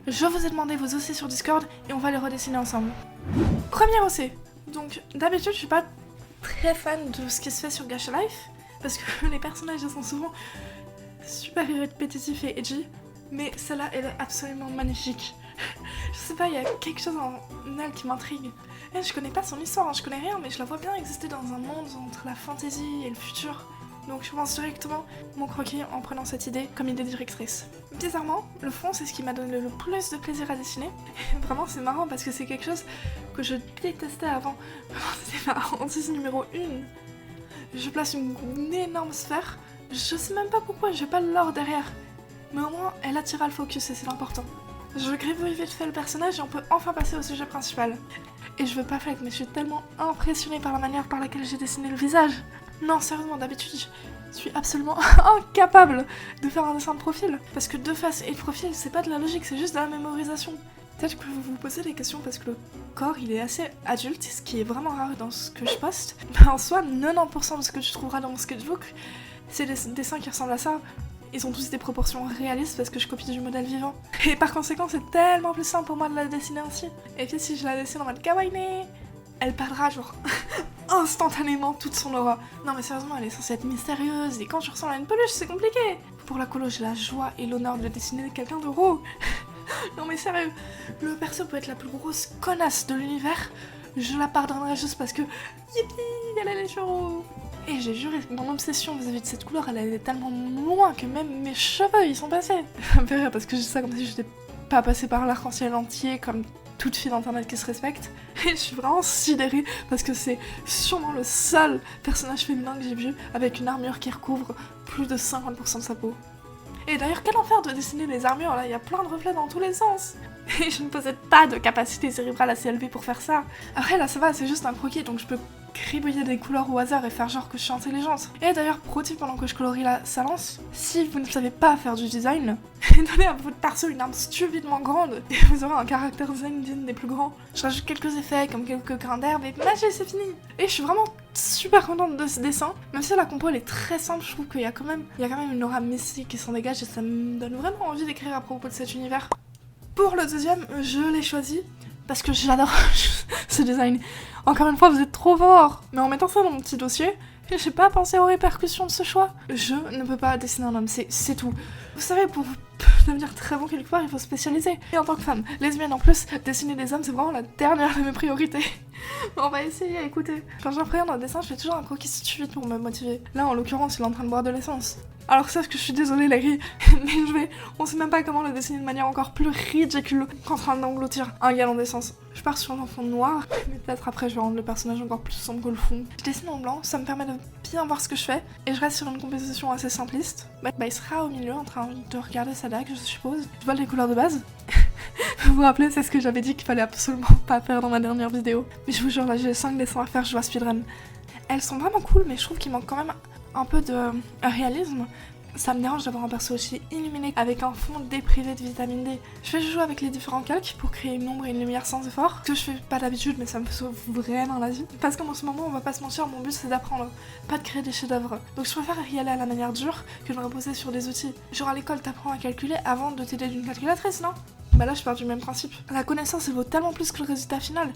je vous ai demandé vos OC sur Discord et on va les redessiner ensemble. Premier OC. Donc d'habitude je suis pas très fan de ce qui se fait sur Gacha Life parce que les personnages sont souvent super répétitifs et edgy, mais celle-là elle est absolument magnifique. Je sais pas, il y a quelque chose en elle qui m'intrigue. Et je connais pas son histoire, hein, je connais rien, mais je la vois bien exister dans un monde entre la fantasy et le futur. Donc je pense directement mon croquis en prenant cette idée comme idée directrice. Bizarrement, le fond c'est ce qui m'a donné le plus de plaisir à dessiner. Et vraiment c'est marrant parce que c'est quelque chose que je détestais avant. C'est ma hantise numéro 1. Je place une énorme sphère, je sais même pas pourquoi, j'ai pas l'or derrière. Mais au moins elle attira le focus et c'est l'important. Je gribouille vite fait le personnage et on peut enfin passer au sujet principal. Et je veux pas flex, mais je suis tellement impressionnée par la manière par laquelle j'ai dessiné le visage. Non, sérieusement, d'habitude, je suis absolument incapable de faire un dessin de profil. Parce que deux faces et de profil, c'est pas de la logique, c'est juste de la mémorisation. Peut-être que vous vous posez des questions parce que le corps, il est assez adulte, ce qui est vraiment rare dans ce que je poste. Mais en soi, 90% de ce que tu trouveras dans mon sketchbook, c'est des dessins qui ressemblent à ça. Ils ont tous des proportions réalistes parce que je copie du modèle vivant. Et par conséquent, c'est tellement plus simple pour moi de la dessiner ainsi. Et puis si je la dessine en mode kawaii, elle perdra genre instantanément toute son aura. Non mais sérieusement, elle est censée être mystérieuse et quand tu ressembles à une peluche, c'est compliqué. Pour la colo, j'ai la joie et l'honneur de dessiner quelqu'un de roux. Non mais sérieux, le perso peut être la plus grosse connasse de l'univers. Je la pardonnerai juste parce que yippie, elle a les cheveux roux. Et j'ai juré, mon obsession vis-à-vis de cette couleur, elle allait tellement loin que même mes cheveux, ils sont passés. Ça me fait rire parce que je dis ça comme si j'étais pas passée par l'arc-en-ciel entier comme toute fille d'internet qui se respecte. Et je suis vraiment sidérée parce que c'est sûrement le seul personnage féminin que j'ai vu avec une armure qui recouvre plus de 50% de sa peau. Et d'ailleurs, quel enfer de dessiner les armures, là, il y a plein de reflets dans tous les sens. Et je ne possède pas de capacité cérébrale assez élevée pour faire ça. Après, là, ça va, c'est juste un croquis, donc je peux gribouiller des couleurs au hasard et faire genre que je suis intelligente. Et d'ailleurs, pro tip pendant que je colorie sa lance, si vous ne savez pas faire du design, donnez à votre perso une arme stupidement grande et vous aurez un caractère zen digne des plus grands. Je rajoute quelques effets comme quelques grains d'herbe et magie, c'est fini. Et je suis vraiment super contente de ce dessin, même si la compo elle est très simple, je trouve qu'il y a quand même une aura mystique qui s'en dégage et ça me donne vraiment envie d'écrire à propos de cet univers. Pour le deuxième, je l'ai choisi parce que j'adore ce design. Encore une fois, vous êtes trop fort. Mais en mettant ça dans mon petit dossier, j'ai pas pensé aux répercussions de ce choix. Je ne peux pas dessiner un homme, c'est tout. Vous savez, pour devenir très bon quelque part, il faut spécialiser. Et en tant que femme lesbienne en plus, dessiner des hommes, c'est vraiment la dernière de mes priorités. On va essayer, écoutez. Quand j'appréhende un dessin, je fais toujours un croquis stupide pour me motiver. Là, en l'occurrence, il est en train de boire de l'essence. Alors sache que je suis désolée Larry, mais on sait même pas comment le dessiner de manière encore plus ridicule qu'en train d'engloutir un gallon d'essence. Je pars sur un fond noir, mais peut-être après je vais rendre le personnage encore plus sombre que le fond. Je dessine en blanc, ça me permet de bien voir ce que je fais, et je reste sur une composition assez simpliste. Il sera au milieu en train de regarder sa dague, je suppose. Je vois les couleurs de base. Vous vous rappelez, c'est ce que j'avais dit qu'il fallait absolument pas faire dans ma dernière vidéo. Mais je vous jure, là j'ai 5 dessins à faire, je vois speedrun. Elles sont vraiment cool, mais je trouve qu'il manque quand même un peu de réalisme. Ça me dérange d'avoir un perso aussi illuminé avec un fond déprivé de vitamine D. Je fais jouer avec les différents calques pour créer une ombre et une lumière sans effort. Ce que je fais pas d'habitude, mais ça me sauve vraiment la vie. Parce qu'en ce moment, on va pas se mentir, mon but c'est d'apprendre, pas de créer des chefs-d'œuvre. Donc je préfère y aller à la manière dure que de me reposer sur des outils. Genre à l'école, t'apprends à calculer avant de t'aider d'une calculatrice, non ? Bah là, je pars du même principe. La connaissance, elle vaut tellement plus que le résultat final.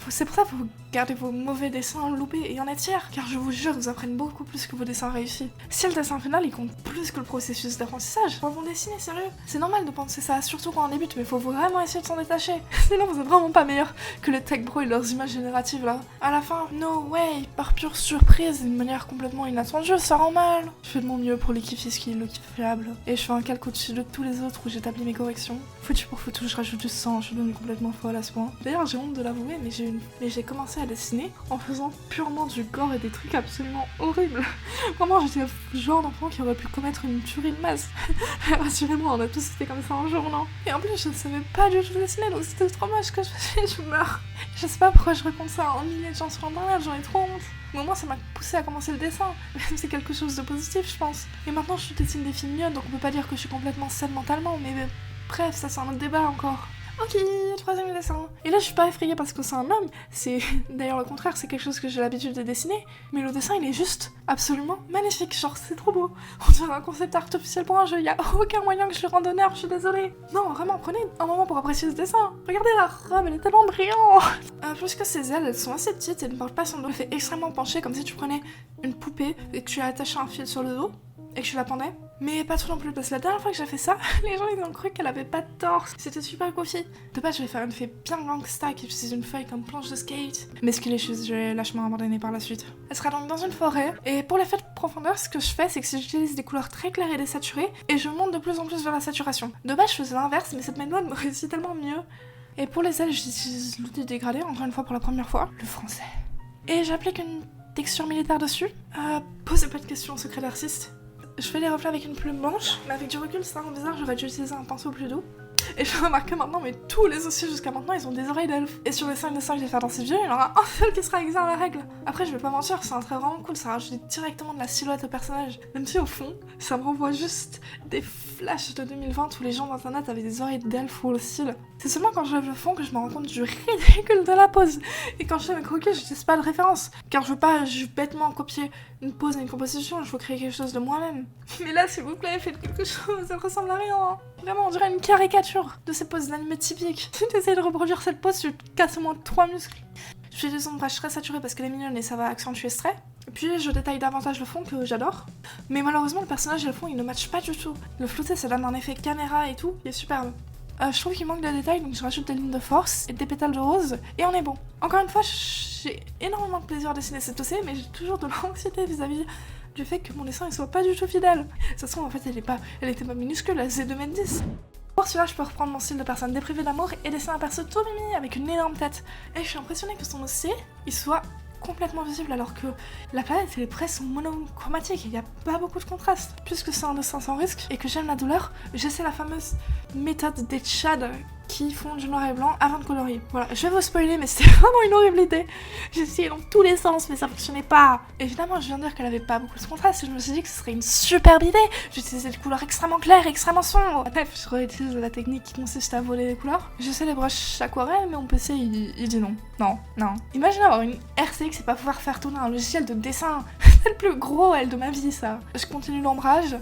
C'est pour ça qu'il faut garder vos mauvais dessins loupés et en être fiers. Car je vous jure, ils apprennent beaucoup plus que vos dessins réussis. Si le dessin final, il compte plus que le processus d'apprentissage, pour vous dessiner, sérieux. C'est normal de penser ça, surtout quand on débute, mais il faut vraiment essayer de s'en détacher. Sinon, vous êtes vraiment pas meilleur que les tech bros et leurs images génératives là. À la fin, no way, par pure surprise, d'une manière complètement inattendue, ça rend mal. Je fais de mon mieux pour l'équipe skill, le kiff fiable. Et je fais un calque au-dessus de tous les autres où j'établis mes corrections. Foutu pour foutu, je rajoute du sang, je suis devenue complètement folle à ce point. D'ailleurs, j'ai honte de l'avouer, mais j'ai commencé à dessiner en faisant purement du gore et des trucs absolument horribles. Vraiment, j'étais le genre d'enfant qui aurait pu commettre une tuerie de masse. Rassurez-moi, on a tous été comme ça un jour, non ? Et en plus, je ne savais pas du tout dessiner, donc c'était trop moche que je meurs. Je sais pas pourquoi je raconte ça à un millier de gens sur internet, j'en ai trop honte. Mais au moins, ça m'a poussé à commencer le dessin. C'est quelque chose de positif, je pense. Et maintenant, je dessine des filles mignonnes, donc on peut pas dire que je suis complètement saine mentalement, mais bref, ça c'est un autre débat encore. Ok, troisième dessin. Et là, je suis pas effrayée parce que c'est un homme. C'est d'ailleurs le contraire, c'est quelque chose que j'ai l'habitude de dessiner. Mais le dessin, il est juste absolument magnifique. Genre, c'est trop beau. On dirait un concept artificiel pour un jeu. Y a aucun moyen que je lui rende honneur, je suis désolée. Non, vraiment, prenez un moment pour apprécier ce dessin. Regardez la robe, elle est tellement brillante. Plus que ses ailes, elles sont assez petites et ne portent pas son dos. Elle fait extrêmement pencher, comme si tu prenais une poupée et que tu attachais un fil sur le dos et que tu la pendais. Mais pas tout non plus, parce que la dernière fois que j'ai fait ça, les gens ils ont cru qu'elle avait pas de torse. C'était super goofy. De base, je vais faire une fée bien gangsta qui utilise une feuille comme planche de skate. Mais ce qu'il est juste, je vais lâchement abandonner par la suite. Elle sera donc dans une forêt. Et pour l'effet de profondeur, ce que je fais, c'est que j'utilise des couleurs très claires et désaturées. Et je monte de plus en plus vers la saturation. De base, je faisais l'inverse, mais cette méthode me réussit tellement mieux. Et pour les ailes, j'utilise l'outil dégradé, encore une fois pour la première fois, le français. Et j'applique une texture militaire dessus. Posez pas de questions, secret d'artiste. Je fais les reflets avec une plume blanche, mais avec du recul, c'est vraiment bizarre, j'aurais dû utiliser un pinceau plus doux. Et je remarque que maintenant, mais tous les osseaux jusqu'à maintenant, ils ont des oreilles d'elfe. Et sur les 5 dessins que je vais faire dans ces vieux, il y en aura un seul qui sera exact à la règle. Après, je vais pas mentir, c'est un trait vraiment cool, ça rajoute directement de la silhouette au personnage. Même si au fond, ça me renvoie juste des flashs de 2020 où les gens d'internet avaient des oreilles d'elfe full style. C'est seulement quand je lève le fond que je me rends compte du ridicule de la pose. Et quand je fais mes croquis, j'utilise pas de référence. Car je veux pas bêtement copier une pose et une composition, je veux créer quelque chose de moi-même. Mais là, s'il vous plaît, faites quelque chose, ça ressemble à rien. Hein. Vraiment, on dirait une caricature de ces poses d'anime typiques. Si tu essayes de reproduire cette pose, tu te casses au moins 3 muscles. Je fais des ombrages très saturés parce qu'elle est mignonne et ça va accentuer ce trait. Et puis je détaille davantage le fond que j'adore. Mais malheureusement, le personnage et le fond, ils ne matchent pas du tout. Le flouté, ça donne un effet caméra et tout, il est superbe. Je trouve qu'il manque de détails, donc je rajoute des lignes de force et des pétales de rose, et on est bon. Encore une fois, j'ai énormément de plaisir à dessiner cette OC, mais j'ai toujours de l'anxiété vis-à-vis du fait que mon dessin il soit pas du tout fidèle. De toute façon, en fait, elle était pas minuscule, elle faisait 2m10. Pour celui-là, je peux reprendre mon style de personne déprivée d'amour et dessiner un perso tout mimi avec une énorme tête. Et je suis impressionnée que son OC, il soit complètement visible alors que la palette et les traits sont monochromatiques et il n'y a pas beaucoup de contraste. Puisque c'est un dessin sans risque et que j'aime la douleur, j'essaie la fameuse méthode des Tchad qui font du noir et blanc avant de colorier. Voilà, je vais vous spoiler mais c'était vraiment une horrible idée. J'ai essayé dans tous les sens mais ça fonctionnait pas. Évidemment je viens de dire qu'elle avait pas beaucoup de contraste et je me suis dit que ce serait une superbe idée. J'utilisais des couleurs extrêmement claires, extrêmement sombres. Bref, je réutilise la technique qui consiste à voler les couleurs. J'essaie les brushes aquarelles mais mon PC il dit non. Non. Imagine avoir une RCX et pas pouvoir faire tourner un logiciel de dessin. C'est le plus gros elle de ma vie ça. Je continue l'ombrage.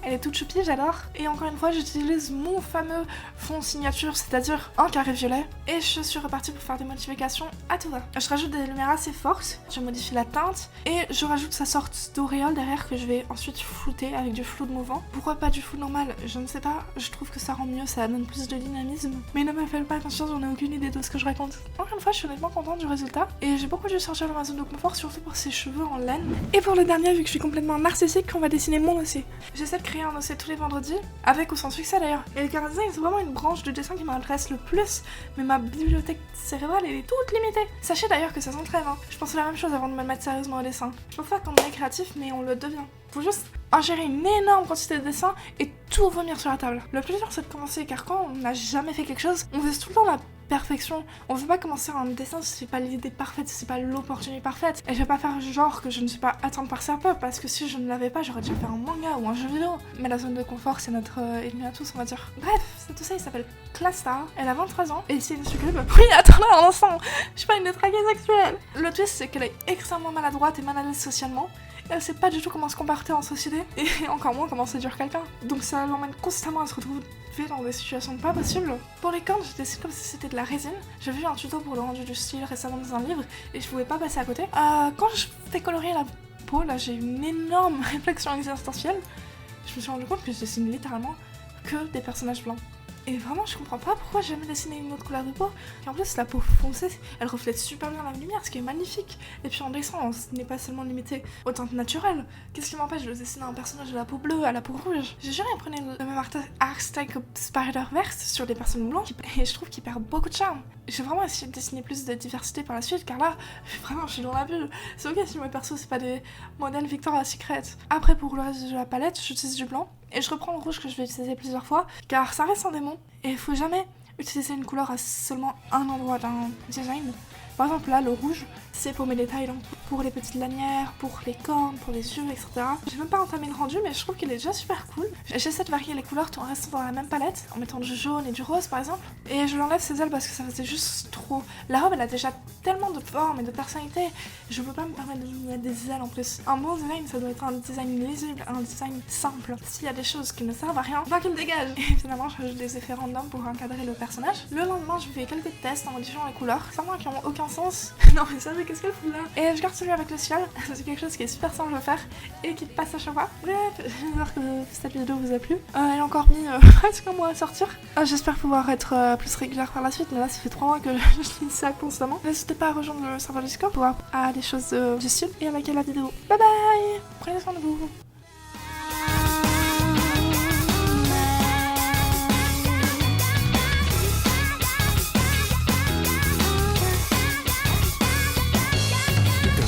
Elle est toute choupie, j'adore. Et encore une fois, j'utilise mon fameux fond signature, c'est-à-dire un carré violet. Et je suis repartie pour faire des modifications à tout va. Je rajoute des lumières assez fortes, je modifie la teinte, et je rajoute sa sorte d'auréole derrière que je vais ensuite flouter avec du flou de mouvant. Pourquoi pas du flou normal? Je ne sais pas, je trouve que ça rend mieux, ça donne plus de dynamisme. Mais ne me faites pas confiance, j'en ai aucune idée de ce que je raconte. Encore une fois, je suis honnêtement contente du résultat. Et j'ai beaucoup dû sortir de ma zone de confort, surtout pour ses cheveux en laine. Et pour le dernier, vu que je suis complètement narcissique, on va dessiner mon OC. J'essaie de créer un OC tous les vendredis, avec ou sans succès d'ailleurs. Et le carré design, c'est vraiment une branche de dessin qui m'intéresse le plus, mais ma bibliothèque cérébrale, elle est toute limitée. Sachez d'ailleurs que ça s'entraîne, hein. Je pensais la même chose avant de me mettre sérieusement au dessin. Je pense pas qu'on est créatif, mais on le devient. Faut juste ingérer une énorme quantité de dessin et tout vomir sur la table. Le plus dur, c'est de commencer, car quand on n'a jamais fait quelque chose, on vise tout le temps la perfection. On veut pas commencer un dessin si c'est pas l'idée parfaite, si c'est pas l'opportunité parfaite. Et je vais pas faire genre que je ne suis pas atteinte par Serpent, parce que si je ne l'avais pas, j'aurais déjà fait un manga ou un jeu vidéo. Mais la zone de confort, c'est notre ennemi à tous, on va dire. Bref, c'est tout ça, il s'appelle Clastar. Elle a 23 ans et c'est une succube. Oui, attends là, un instant, je suis pas une détraquée sexuelle. Le twist, c'est qu'elle est extrêmement maladroite et mal à l'aise socialement. Elle sait pas du tout comment se comporter en société et encore moins comment séduire quelqu'un. Donc ça l'emmène constamment à se retrouver dans des situations pas possibles. Pour les cornes, je dessine comme si c'était de la résine. J'ai vu un tuto pour le rendu du style récemment dans un livre et je pouvais pas passer à côté. Quand je fais colorier la peau, là j'ai une énorme réflexion existentielle. Je me suis rendu compte que je dessine littéralement que des personnages blancs. Et vraiment, je comprends pas pourquoi j'ai jamais dessiné une autre couleur de peau. Et en plus, la peau foncée, elle reflète super bien la lumière, ce qui est magnifique. Et puis en dessin, on n'est pas seulement limité aux teintes naturelles. Qu'est-ce qui m'empêche de dessiner un personnage de la peau bleue à la peau rouge? J'ai jamais pris le même art style que Spider-Verse sur des personnes blanches, et je trouve qu'il perd beaucoup de charme. J'ai vraiment essayé de dessiner plus de diversité par la suite, car là, vraiment, je suis dans la bulle. C'est ok si mes persos, c'est pas des modèles Victoria's Secret. Après, pour le reste de la palette, j'utilise du blanc. Et je reprends le rouge que je vais utiliser plusieurs fois, car ça reste un démon, et il faut jamais utiliser une couleur à seulement un endroit d'un design. Par exemple là, le rouge, c'est pour mes détails pour les petites lanières, pour les cornes, pour les yeux, etc. J'ai même pas entamé le rendu, mais je trouve qu'il est déjà super cool. J'essaie de varier les couleurs tout en restant dans la même palette, en mettant du jaune et du rose par exemple. Et je lui enlève ses ailes parce que ça faisait juste trop. La robe elle a déjà tellement de forme et de personnalité, je peux pas me permettre de lui mettre des ailes en plus. Un bon design ça doit être un design lisible, un design simple. S'il y a des choses qui ne servent à rien, qu'il me dégage. Et finalement je rajoute des effets random pour encadrer le personnage. Le lendemain je fais quelques tests en modifiant les couleurs, certains qui n'ont aucun sens. Non mais ça, qu'est-ce qu'elle fout là? Et je garde celui avec le ciel, c'est quelque chose qui est super simple à faire et qui passe à chaque fois. Bref, j'espère que cette vidéo vous a plu. Elle a encore mis presque un mois à sortir. J'espère pouvoir être plus régulière par la suite, mais là ça fait 3 mois que je lis ça constamment. N'hésitez pas à rejoindre le serveur Discord pour voir des choses du style et à liker la vidéo. Bye bye! Prenez soin de vous.